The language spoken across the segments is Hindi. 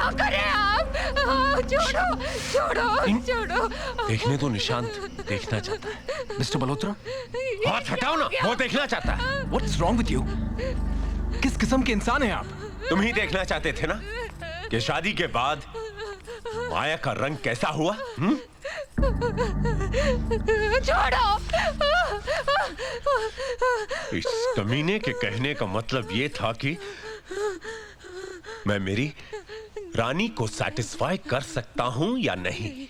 क्या करे आप? छोड़ो छोड़ो छोड़ो। देखने तो निशांत देखना चाहता है। मिस्टर मल्होत्रा, हाथ हटाओ ना, वो देखना चाहता है। What's wrong with you? किस किस्म के इंसान हैं आप? तुम ही देखना चाहते थे ना कि शादी के बाद माया का रंग कैसा हुआ? छोड़ो। इस कमीने के कहने का मतलब ये था कि मैं मेरी रानी को सैटिस्फाई कर सकता हूं या नहीं।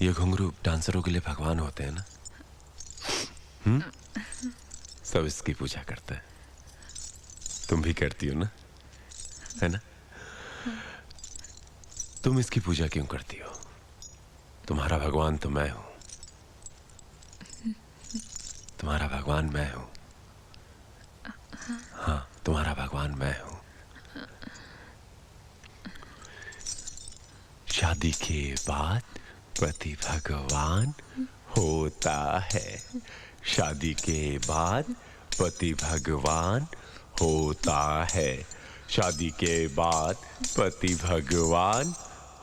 ये घुंघरू डांसरों के लिए भगवान होते हैं ना? सब इसकी पूजा करते हैं। तुम भी करती हो ना, है ना? तुम इसकी पूजा क्यों करती हो? तुम्हारा भगवान तो मैं हूं। तुम्हारा भगवान मैं हूं। हाँ, तुम्हारा भगवान मैं हूं। शादी के बाद पति भगवान होता है। शादी के बाद पति भगवान होता है। शादी के बाद पति भगवान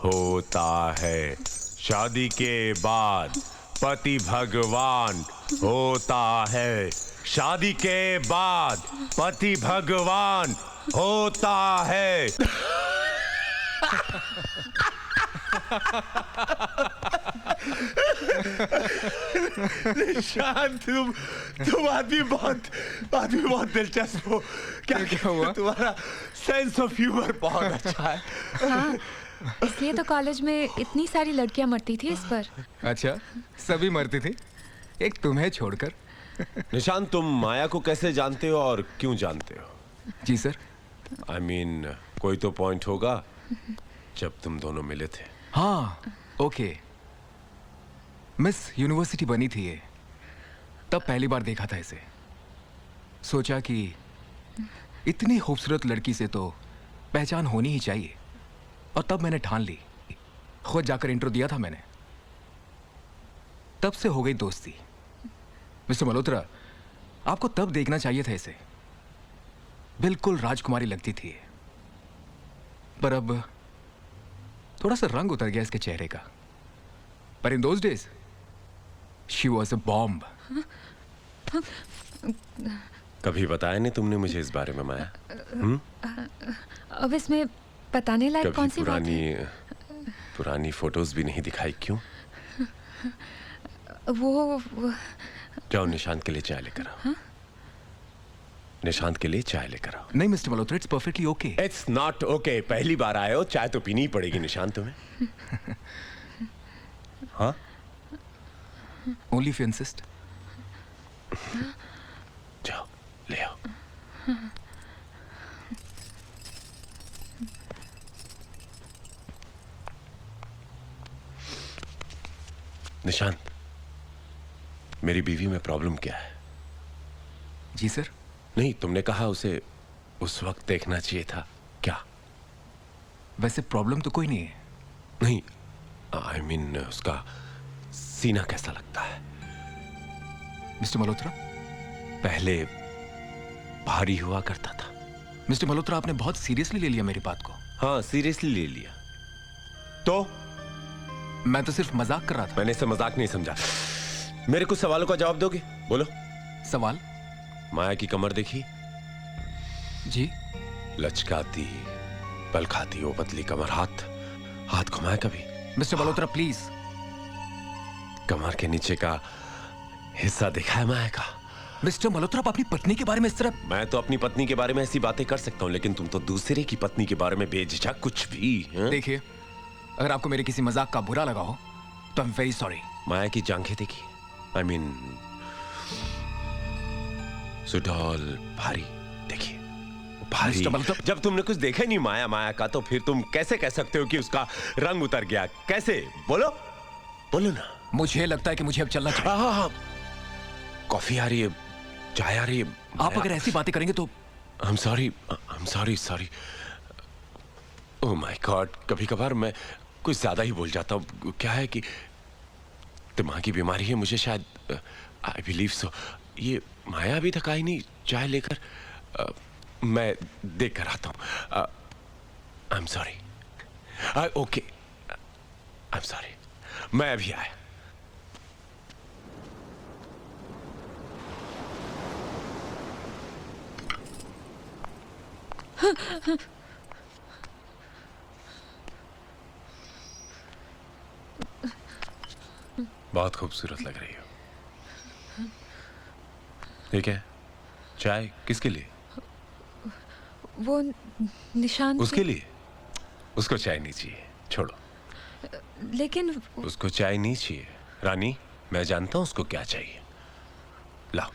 होता है। शादी के बाद पति भगवान होता है। शादी के बाद पति भगवान होता है। निशांत, तुम आदमी बहुत दिलचस्प हो। क्या हुआ? तुम्हारा सेंस ऑफ ह्यूमर बहुत अच्छा है। हाँ, इसलिए तो कॉलेज में इतनी सारी लड़कियां मरती थी इस पर। अच्छा, सभी मरती थी एक तुम्हें छोड़कर। निशांत, तुम माया को कैसे जानते हो और क्यों जानते हो? जी सर। I mean, कोई तो पॉइंट होगा जब तुम दोनों मिले थे। हाँ, ओके। मिस यूनिवर्सिटी बनी थी ये, तब पहली बार देखा था इसे। सोचा कि इतनी खूबसूरत लड़की से तो पहचान होनी ही चाहिए, और तब मैंने ठान ली। खुद जाकर इंट्रो दिया था मैंने। तब से हो गई दोस्ती। मिस्टर मल्होत्रा, आपको तब देखना चाहिए था इसे। बिल्कुल राजकुमारी लगती थी, पर अब थोड़ा सा रंग उतर गया इसके चेहरे का। पर in those days she was a bomb. कभी बताया नहीं तुमने मुझे इस बारे में, माया? अब इसमें बताने लायक कौन सी बात है? पुरानी फोटोज भी नहीं दिखाई, क्यों? वो जाओ निशांत के लिए चाय लेकर आओ। निशांत के लिए चाय लेकर आओ। नहीं mister Malhotra, it's perfectly okay. It's not okay. पहली बार आए हो, चाय तो पीनी ही पड़ेगी निशांत तुम्हें। हाँ? Only if you insist. जाओ ले आओ। निशांत, मेरी बीवी में प्रॉब्लम क्या है? जी सर। नहीं, तुमने कहा उसे उस वक्त देखना चाहिए था। क्या? वैसे प्रॉब्लम तो कोई नहीं है। नहीं, आई मीन उसका सीना कैसा लगता है? मिस्टर मल्होत्रा, पहले भारी हुआ करता था। मिस्टर मल्होत्रा, आपने बहुत सीरियसली ले लिया मेरी बात को। हाँ, सीरियसली ले लिया। तो मैं तो सिर्फ मजाक कर रहा था। मैंने इसे मजाक नहीं समझा। मेरे कुछ सवालों का जवाब दोगे? बोलो। सवाल? माया की कमर देखी? जी। लचकाती, पल खाती वो पतली कमर। हाथ घुमाया कभी? Mister Malhotra please. कमर के नीचे का हिस्सा देखा है माया का? मिस्टर मल्होत्रा, आप अपनी पत्नी के बारे में इस तरह। मैं तो अपनी पत्नी के बारे में ऐसी बातें कर सकता हूँ, लेकिन तुम तो दूसरे की पत्नी के बारे में बेझिझक कुछ भी। हैं? देखिए, अगर आपको मेरे किसी मजाक का बुरा लगा हो तो आई एम वेरी सॉरी। माया की जांघें देखी, आई मीन सुडौल, भारी देखिए, भारी। मिस्टर मल्होत्रा, जब तुमने कुछ देखा ही नहीं माया माया का, तो फिर तुम कैसे कह सकते हो कि उसका रंग उतर गया? कैसे? बोलो बोलो ना। मुझे लगता है कि मुझे अब चलना चाहिए। हाँ हाँ हाँ, कॉफी आ रही है, चाय आ रही है। आप अगर ऐसी बातें करेंगे तो I'm sorry. Oh my God, कभी कभार मैं कुछ ज्यादा ही बोल जाता हूँ। क्या है कि दिमागी बीमारी है मुझे शायद। I believe so. ये माया अभी तक आई नहीं चाय लेकर। मैं देख कर आता हूँ। I'm sorry. Okay. I'm sorry. मैं अभी आया। बहुत खूबसूरत लग रही हो। ठीक है, चाय किसके लिए? वो निशांत उसके लिए? उसको चाय नहीं चाहिए, छोड़ो। लेकिन उसको चाय नहीं चाहिए रानी, मैं जानता हूं उसको क्या चाहिए। लाओ,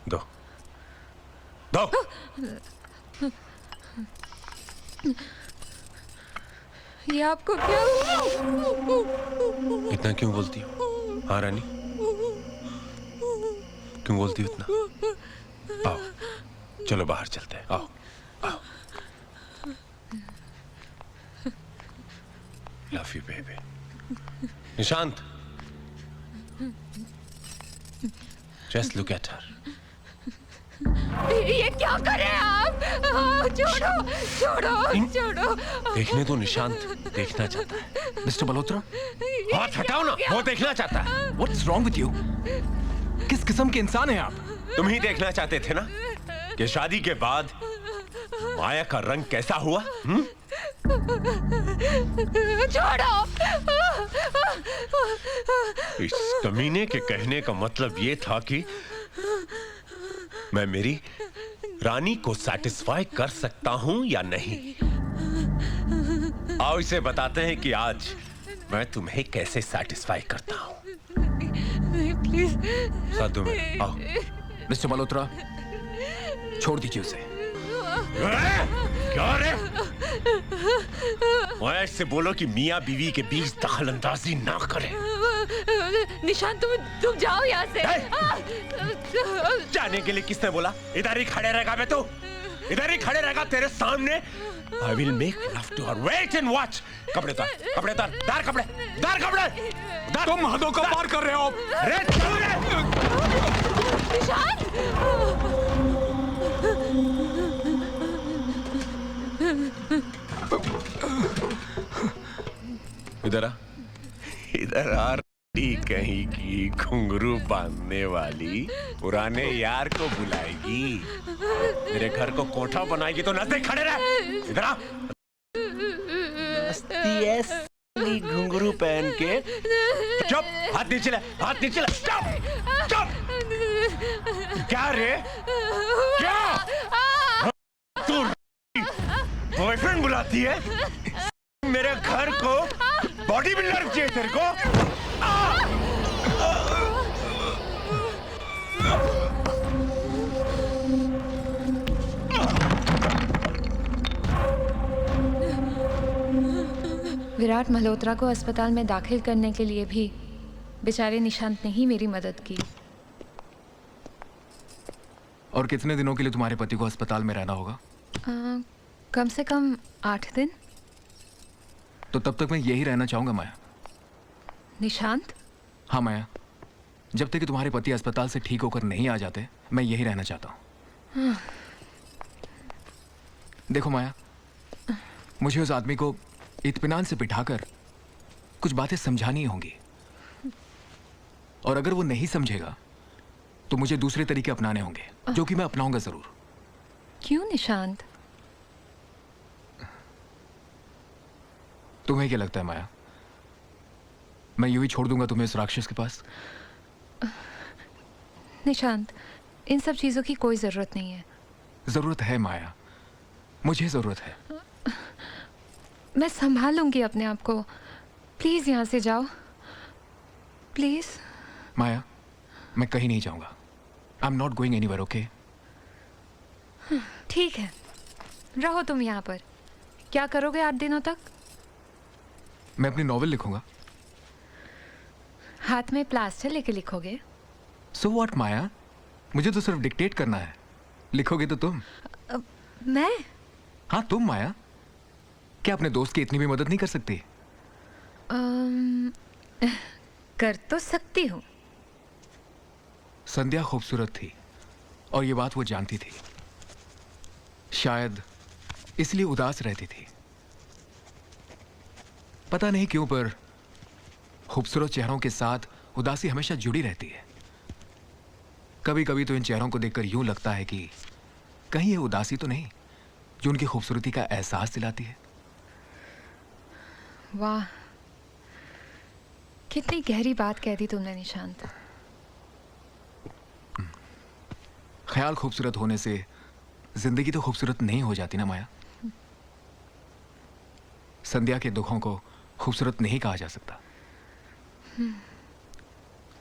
दो दो। ये आपको क्या हुआ? इतना क्यों बोलती हो? हाँ रानी, क्यों बोलती हो इतना? आओ चलो बाहर चलते हैं, आओ आओ। Love you baby. Nishant, just look at her. ये क्या कर रहे हैं आप? छोड़ो। देखने दो, निशांत देखना चाहता है। मिस्टर मल्होत्रा, हाथ हटाओ ना, वो देखना चाहता है। What's wrong with you? किस किस्म के इंसान हैं आप? तुम ही देखना चाहते थे ना कि शादी के बाद माया का रंग कैसा हुआ? छोड़ो। इस कमीने के कहने का मतलब ये था कि मैं मेरी रानी को सेटिस्फाई कर सकता हूं या नहीं। आओ इसे बताते हैं कि आज मैं तुम्हें कैसे सेटिस्फाई करता हूं। प्लीज साधु में आओ। मिस्टर मल्होत्रा, छोड़ दीजिए उसे। क्या रे? ऐसे बोलो कि मियां बीवी के बीच दखल अंदाजी ना करे। निशांत, तुम जाओ यहाँ से। जाने के लिए किसने बोला? इधर ही खड़े रहेगा बे तू, इधर ही खड़े रहेगा तेरे सामने। I will make love to her. Wait and watch. कपड़े उतार, कपड़े उतार, दार कपड़े, दार कपड़े, दार। तुम हदों का पार कर रहे हो। रे चल रे। इधर आ, इधर आ। कहीं की घुंघरू बांधने वाली पुराने यार को बुलाएगी, मेरे घर को कोठा बनाएगी तो नजदीक खड़े रह। इधर आ। घुंघरू पहन के चुप, हाथ नीचे ले, हाथ नीचे ले। चुप चुप। क्या रे? क्या तू बॉयफ्रेंड बुलाती है? मेरे घर को बॉडी बिल्डर चाहिए तेरे को? विराट मल्होत्रा को अस्पताल में दाखिल करने के लिए भी बेचारे निशांत ने ही मेरी मदद की। और कितने दिनों के लिए तुम्हारे पति को अस्पताल में रहना होगा? कम से कम 8 दिन। तो तब तक मैं यही रहना चाहूंगा माया। निशांत? हाँ माया, जब तक कि तुम्हारे पति अस्पताल से ठीक होकर नहीं आ जाते, मैं यही रहना चाहता हूँ। देखो माया, मुझे उस आदमी को इत्मीनान से बिठाकर कुछ बातें समझानी होंगी, और अगर वो नहीं समझेगा तो मुझे दूसरे तरीके अपनाने होंगे, जो कि मैं अपनाऊंगा जरूर। क्यों निशांत? तुम्हें क्या लगता है माया, मैं यूं ही छोड़ दूंगा तुम्हें इस राक्षस के पास? निशांत, इन सब चीज़ों की कोई ज़रूरत नहीं है। जरूरत है माया, मुझे जरूरत है। मैं संभाल लूंगी अपने आप को। प्लीज़ यहाँ से जाओ, प्लीज़। माया, मैं कहीं नहीं जाऊंगा। I am not going anywhere, okay? ठीक है, रहो तुम यहाँ पर। क्या करोगे 8 दिनों तक? मैं अपनी नॉवेल लिखूंगा। हाथ में प्लास्टर लेके लिखोगे? सो व्हाट माया, मुझे तो सिर्फ डिक्टेट करना है, लिखोगे तो तुम। मैं? हाँ तुम माया, क्या अपने दोस्त की इतनी भी मदद नहीं कर सकती? कर तो सकती हूँ। संध्या खूबसूरत थी और ये बात वो जानती थी। शायद इसलिए उदास रहती थी। पता नहीं क्यों, पर खूबसूरत चेहरों के साथ उदासी हमेशा जुड़ी रहती है। कभी कभी तो इन चेहरों को देखकर यूं लगता है कि कहीं ये उदासी तो नहीं जो उनकी खूबसूरती का एहसास दिलाती है। वाह, कितनी गहरी बात कह दी तुमने निशांत। ख्याल खूबसूरत होने से जिंदगी तो खूबसूरत नहीं हो जाती ना माया। संध्या के दुखों को खूबसूरत नहीं कहा जा सकता।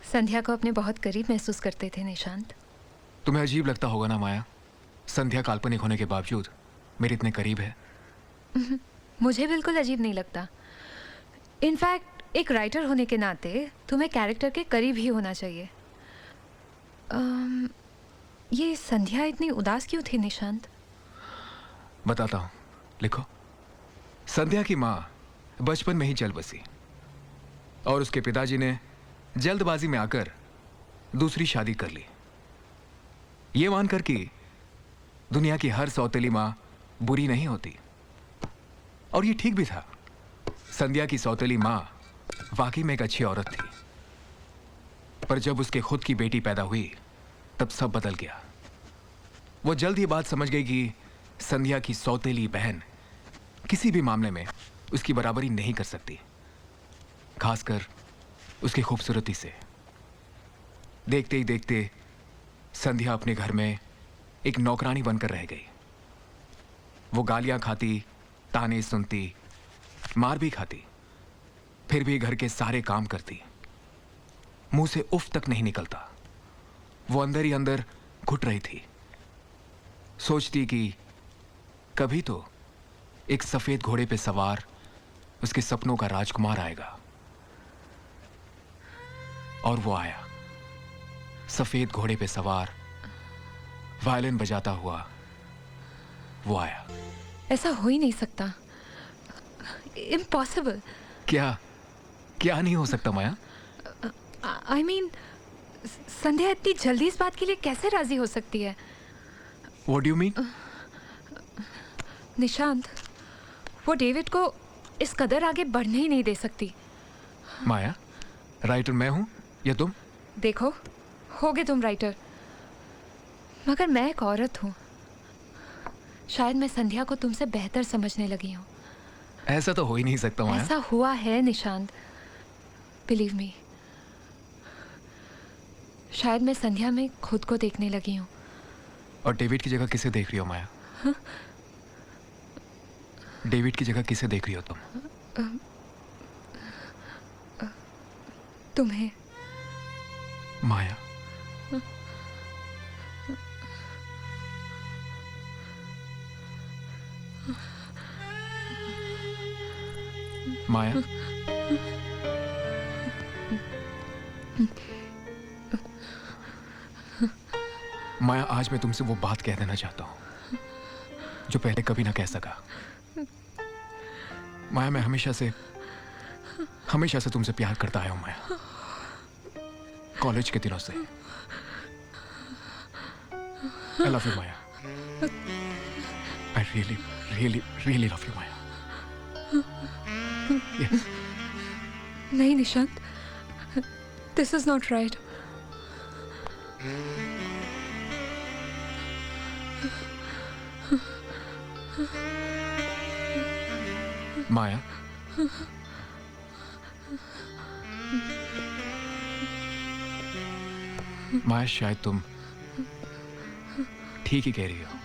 संध्या को अपने बहुत करीब महसूस करते थे निशांत। तुम्हें अजीब लगता होगा ना माया, संध्या काल्पनिक होने के बावजूद मेरे इतने करीब है। मुझे बिल्कुल अजीब नहीं लगता। इनफैक्ट एक राइटर होने के नाते तुम्हें कैरेक्टर के करीब ही होना चाहिए। ये संध्या इतनी उदास क्यों थी निशांत? बताता हूं, लिखो। संध्या की माँ बचपन में ही चल बसी और उसके पिताजी ने जल्दबाजी में आकर दूसरी शादी कर ली, ये मानकर कि दुनिया की हर सौतेली माँ बुरी नहीं होती। और ये ठीक भी था। संध्या की सौतेली माँ वाकई में एक अच्छी औरत थी, पर जब उसके खुद की बेटी पैदा हुई तब सब बदल गया। वो जल्द ये बात समझ गई कि संध्या की सौतेली बहन किसी भी मामले में उसकी बराबरी नहीं कर सकती, खासकर उसकी खूबसूरती से। देखते ही देखते संध्या अपने घर में एक नौकरानी बनकर रह गई। वो गालियां खाती, ताने सुनती, मार भी खाती, फिर भी घर के सारे काम करती। मुंह से उफ तक नहीं निकलता। वो अंदर ही अंदर घुट रही थी। सोचती कि कभी तो एक सफेद घोड़े पे सवार उसके सपनों का राजकुमार आएगा। और वो आया, सफेद घोड़े पे सवार, वायलिन बजाता हुआ वो आया। ऐसा हो ही नहीं सकता। इम्पॉसिबल। क्या क्या नहीं हो सकता माया? आई मीन, संध्या इतनी जल्दी इस बात के लिए कैसे राजी हो सकती है? What do you mean? Nishant, वो डेविड को इस कदर आगे बढ़ने ही नहीं दे सकती। माया, राइटर मैं हूं या तुम? देखो, होगे तुम राइटर, मगर मैं एक औरत हूँ। शायद मैं संध्या को तुमसे बेहतर समझने लगी हूँ। ऐसा तो हो ही नहीं सकता माया। ऐसा हुआ है निशांत, बिलीव मी। शायद मैं संध्या में खुद को देखने लगी हूँ। और डेविड की जगह किसे देख रही हो माया? हाँ? डेविड की जगह किसे देख रही हो तुम? तुम्हें। माया, माया, माया, आज मैं तुमसे वो बात कह देना चाहता हूं जो पहले कभी ना कह सका। माया, मैं हमेशा से तुमसे प्यार करता आया हूं माया, कॉलेज के दिनों से। I love you Maya. I really really really love you Maya. Yes. नहीं Nishant, this is not right. Maya, Maya शायद तुम ठीक ही कह रही हो।